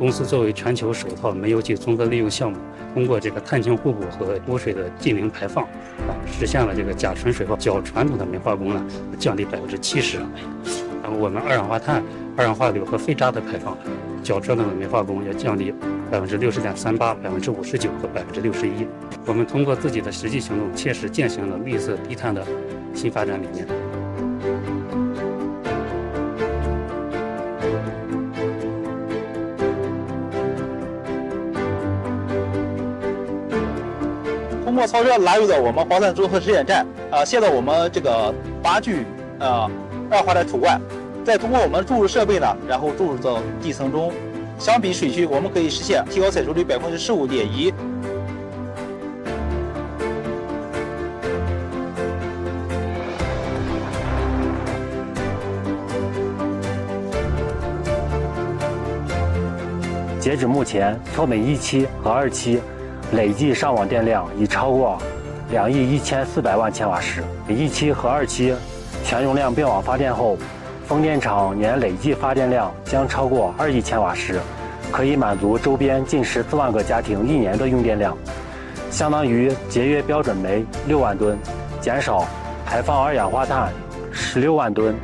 公司作为全球首套煤油气综合利用项目，通过这个碳氢互补和污水的净零排放，实现了这个甲醇水化较传统的煤化工呢降低70%。然后我们二氧化碳、二氧化硫和废渣的排放，较传统的煤化工要降低60.38%、59%和61%。我们通过自己的实际行动，切实践行了绿色低碳的新发展理念。通过操车拉入到我们黄山综合实验站，卸到我们这个8具二氧化碳储罐，再通过我们注入设备呢，然后注入到地层中。相比水区，我们可以实现提高采收率15.1%。截止目前，拓美1期和2期累计上网电量已超过2亿1400万千瓦时。1期和2期全容量并网发电后，风电场年累计发电量将超过2亿千瓦时，可以满足周边近14万个家庭1年的用电量，相当于节约标准煤6万吨，减少排放二氧化碳16万吨。